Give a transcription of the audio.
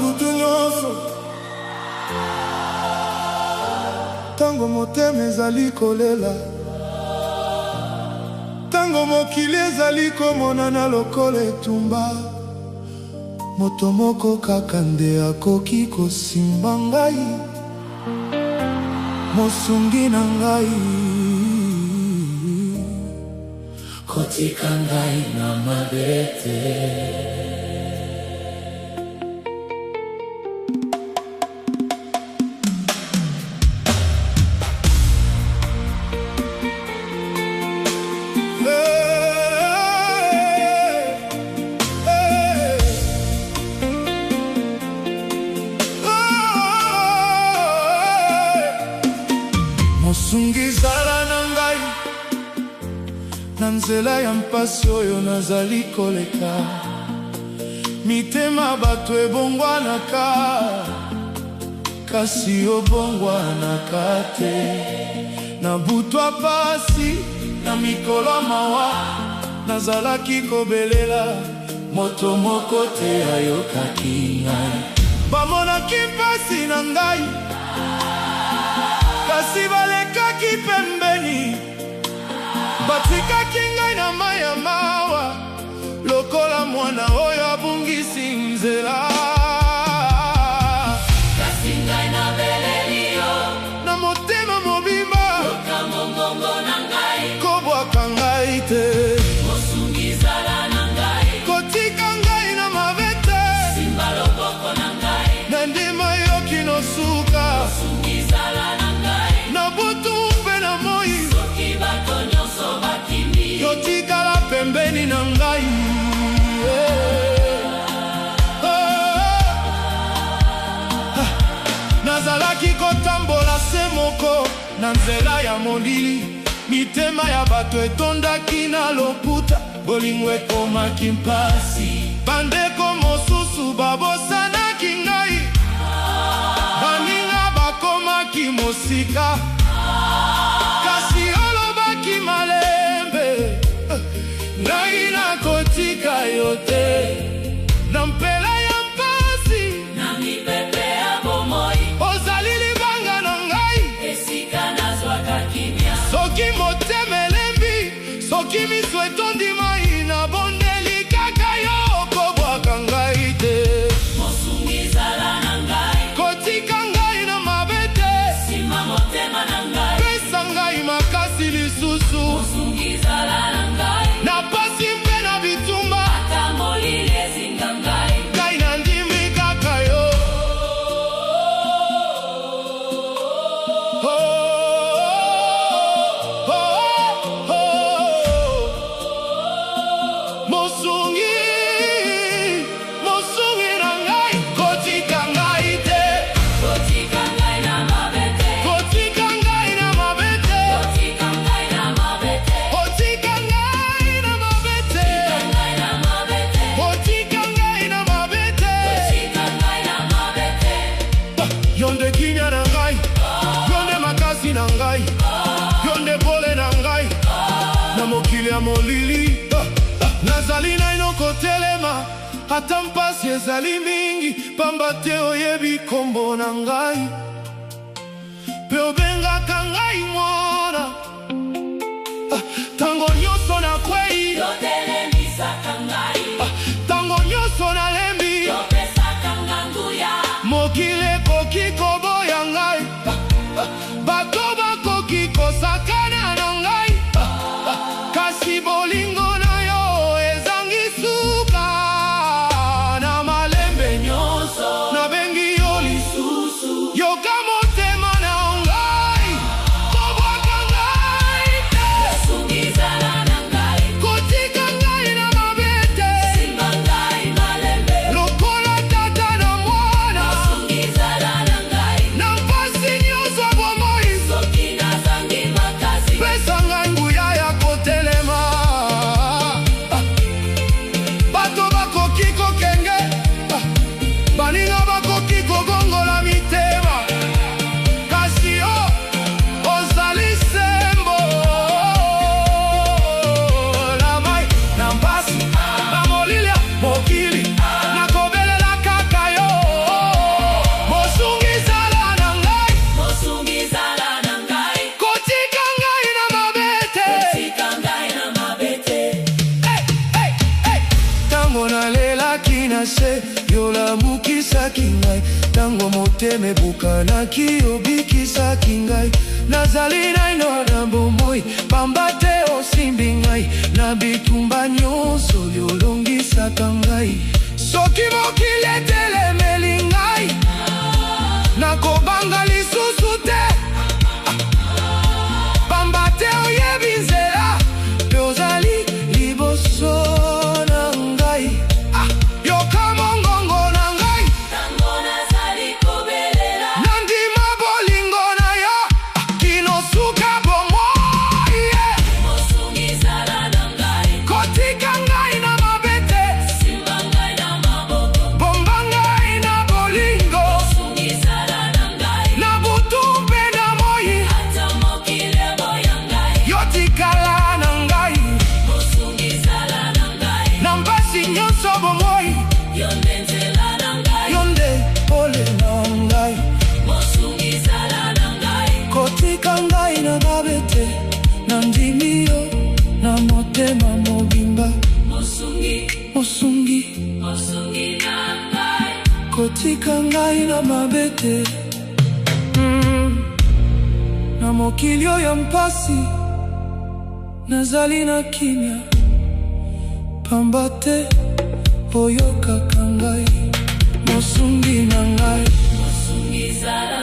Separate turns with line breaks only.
butu nyonso. Tango motema ezali kolela, tango mokili ezali komonana lokola etumba, moto moko kaka nde akoki kosimba ngai, mosungi na ngai.
Kotika ngai na mabete.
Mosungi zala na ngai, na nzela ya mpasi oyo nazali koleka. Mitema bato ebongwanaka, kasi obongwanaka te. Na butwa pasi, na mikolo mawa, nazalaki kobelela, moto moko te ayokaki ngai. Bamonaki mpasi na ngai, kasi balekaki pembeni. Batikaki ngai na mai ya mawa, lokola mwana oyo abungisi nzela.
Kasi ngai na beleli yo,
na motema mobimba,
yoka mongongo na ngai,
kobwaka ngai te.
mosungi zala na ngai,
Kotika ngai na mabete,
simba loboko na ngai,
na ndima yoki no suka.
mosungi zala na ngai,
Na butu mpe na moi,
soki bato nyonso bakimi,
yotikala pembeni na ngai. Nazalaki kotambola se moko na nzela ya molili, mitema ya bato etondaki na lokuta, bolingo ekomaki mpasi. Bandeko mosusu babosanaki ngai, baninga bakomaki mosika, kasi olobaki malembe, ngai nakotika yo te. Na mpela ya mpasi,
na mipepe ya bomoi,
ozali libanga na ngai.
esika nazwaka kimia,
Soki motema elembi, soki miso etondi mai, nabondeli kaka yo, kobwaka ngai te.
mosungi zala na ngai,
Kotika ngai na mabete,
simba motema na ngai,
pesa ngai makasi lisusu.
mosungi zala na ngai,
Na pasi mpe na bitumba,
ata molili ezinga ngai,
ngai nandimi kaka yo. Oh, oh, oh. Mosungi, mosungi na ngai, kotika ngai te.
kotika ngai na mabete,
Kotika ngai na mabete,
kotika ngai na mabete,
kotika ngai na mabete,
ngai na mabete,
kotika ngai na mabete.
kotika ngai na mabete,
Yonde kinya na ngai, yonde makasi na ngai, yonde pole na ngai, na mokili ya molili. Nazali naino kotelema, ata mpasi ezali mingi, pamba te oyebi kombo na ngai, pe obengaka ngai mwana. Tango nyonso nakwei,
yotelemisaka ngai,
tango nyonso nalembi,
yopesaka nga nguya,
mokili ekoki koboya ngai, bato bakoki kosakana na ngai, kasi bolingo na yo ezangi suka. Na malembe nyonso nabengi yo lisusu, yoka motema na ngai, kobwaka ngai te.
mosungi zala na ngai,
Kotika se yolamukisaki ngai ntango motema ebukanaki obikisaki ngai nazali naino na bomoi pamba te osimbi ngai na bitumba nyonso yolongisaka ngai soki mokili etelemeli ngai nakobanga lisusu te pamba te oyebi nzela mpe ozali liboso na ngai yoka mongongo na ngai
ntango nazali kobelela
nandima bolingo na yo kinosuka bomoi
mosungi zala na ngai
kotika ngai na mabete
simba ngai na maboko
bomba ngai na bolingo
mosungi zala na ngai
na butu mpe na moi
ata mokili eboya ngai
yotikala na ngai
mosungi zala na ngai
na mpasi nyonso bomoi
yo nde nzela na ngai
yo nde pole na ngai
mosungi zala na ngai
kotika ngai na babete na ndimi yo na motema mobimba
mosungi na ngai
kotika ngai na mabete na mokili oyo mpasi nazali na kimia pamba te oyokaka ngai mosungi na ngai
mosungi zala